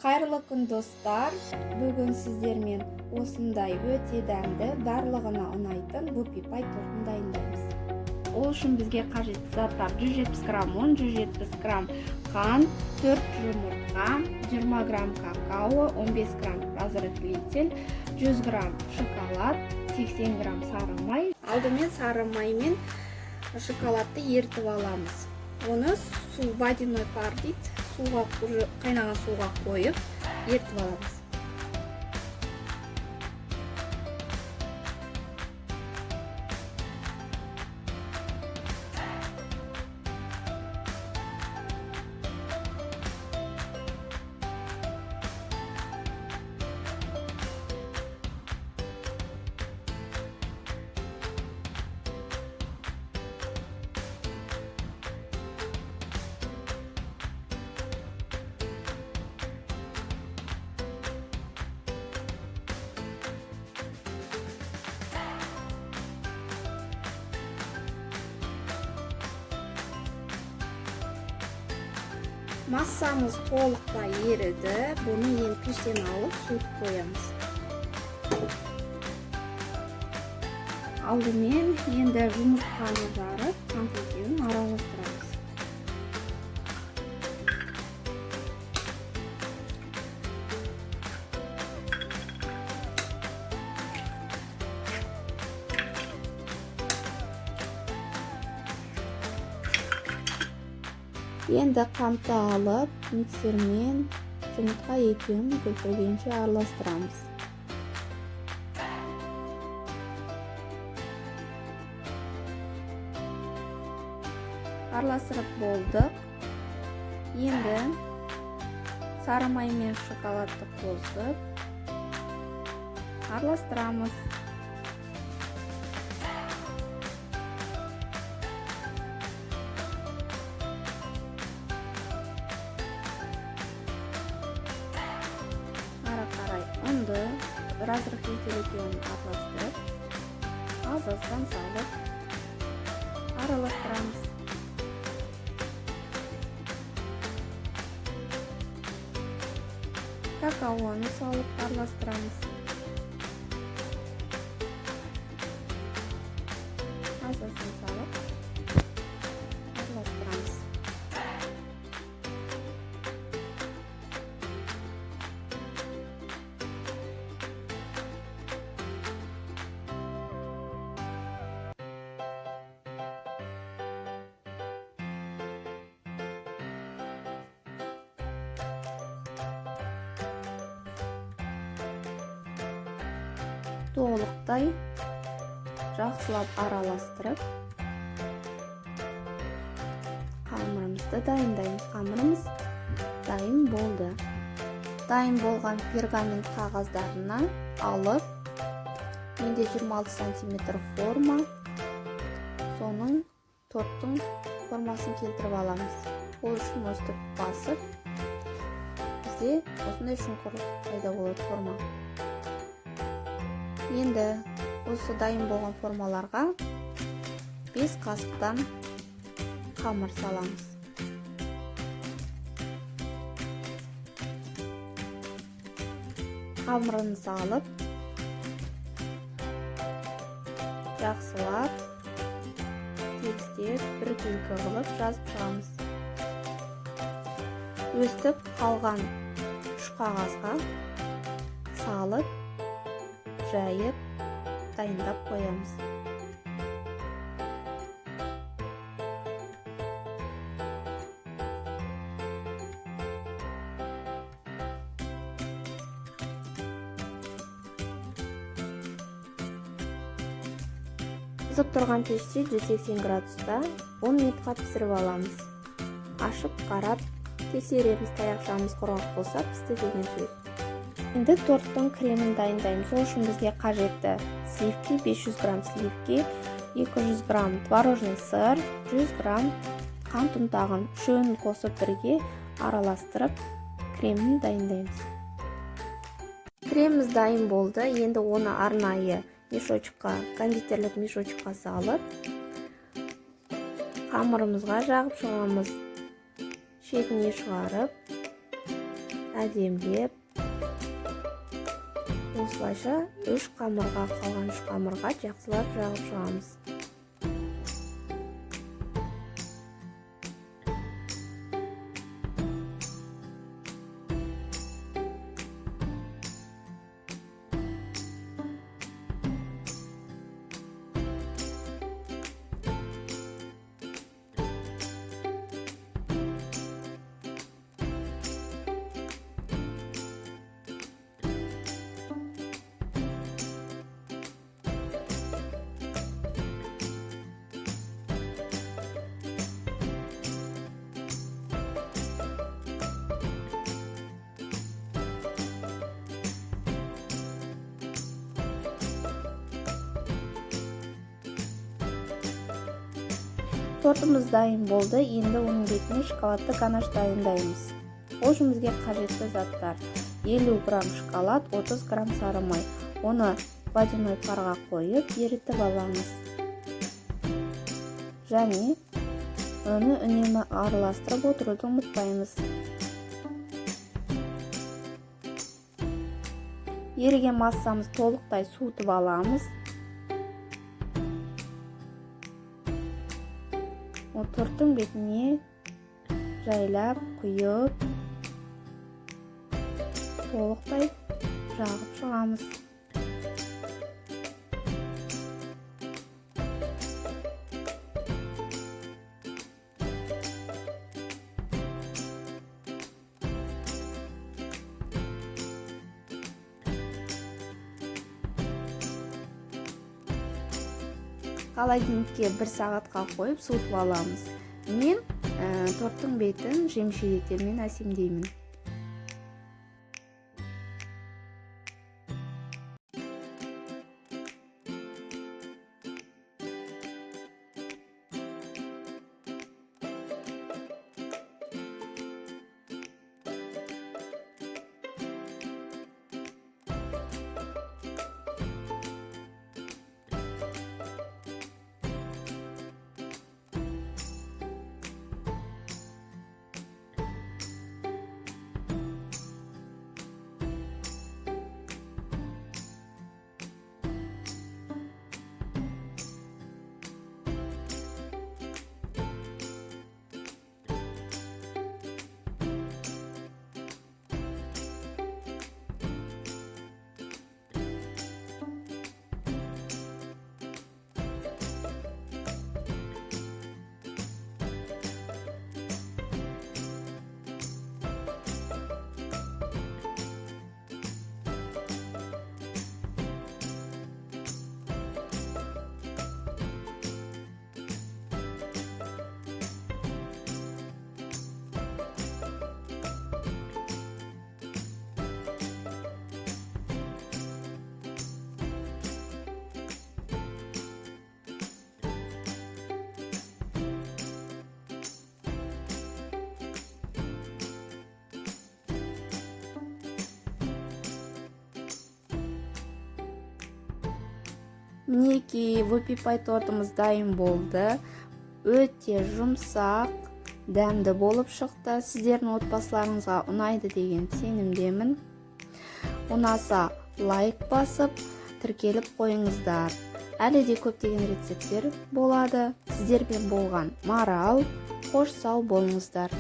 Қайырлы күн достар, бүгін сіздермен осындай өте дәмді, барлығына ұнайтын вупи пай тортын дайындаймыз. Ол үшін бізге қажетті заттар 170 грамм ұн, 170 грамм қант, 4 жұмыртқа, 20 грамм какао, 15 грамм разрыхлитель, 100 грамм шоколад, 80 грамм сары май. Алдымен сары май мен шоколадты ертіп аламыз. Оны водяной пар дейді, қайнаған суға қойып ертіп аламыз. Массамыз толықтай еріді. Бұны енді пештен алып суытып қоямыз. Алдымен енді жұмыртқаны жарып, қант екеуін араластырамыз. Енді қантты алып, миксермен жұмыртқа екеуін көпіргенше араластырамыз. Араластырып болдық. Енді сары май мен шоколадты қосып араластырамыз. Ұнды разрыхлитель екеуін араластырып, аздан салып араластырамыз. Какаоны салып араластырамыз. Аздан салып араластырамыз. Толықтай жақсылап араластырып, қамырымызды дайындаймыз. Қамырымыз дайын болды. Дайын болған пергамент қағаздарына алып, менде 26 см форма, соның торттың формасын келтіріп аламыз. Ол үшін өстіп басып, бізде осындай шұңқыр пайда болады форма. Енді осы дайын болған формаларға 5 қасықтан қамыр саламыз. Қамырын салып, жақсылап, тегістеп, біркелкі қылып жазып шығамыз. Өстіп қалған үш қағазға салып, жайып, дайындап қоямыз. Қызып тұрған пеште 180 градуста 10 минутқа пісіріп аламыз. Ашып, қарап, тексереміз, таяқшамыз құрғақ болса пісті деген сөз. Енді торттың кремін дайындаймыз. Ол үшін бізге қажетті сливки, 500 грамм сливки, 200 грамм творожный сыр, 100 грамм қант ұнтағын үшеуін қосып бірге араластырып, кремін дайындаймыз. Креміміз дайын болды. Енді оны арнайы мешочқа, кондитерлік мешочқа салып, қамырымызға жағып шығамыз. Шетіне шығарып, әдемілеп осылайша қалған 3 қамырға жақсылап жағып шығамыз. Тортымыз дайын болды. Енді оның бетіне шоколадты ганаш дайындаймыз. Ол үшін бізге қажетті заттар: 50 грамм шоколад, 30 грамм сары май. Оны водяной парға қойып, ерітіп аламыз. Және оны үнемі араластырып отыруды ұмытпаймыз. Еріген массамыз толықтай суытып аламыз. Торттың бетіне жайлап құйып, толықтай жағып шығамыз. Холодильникке 1 сағатқа қойып суытып аламыз. Мен торттың бетін жеміс-жидектермен әсемдеймін. Мінекей, вупи пай тортымыз дайын болды. Өте жұмсақ, дәмді болып шықты. Сіздердің отбасыларыңызға ұнайды деген сенімдемін. Ұнаса лайк басып, тіркеліп қойыңыздар. Әлі де көптеген рецепттер болады. Сіздермен болған Марал. Қош сау болыңыздар.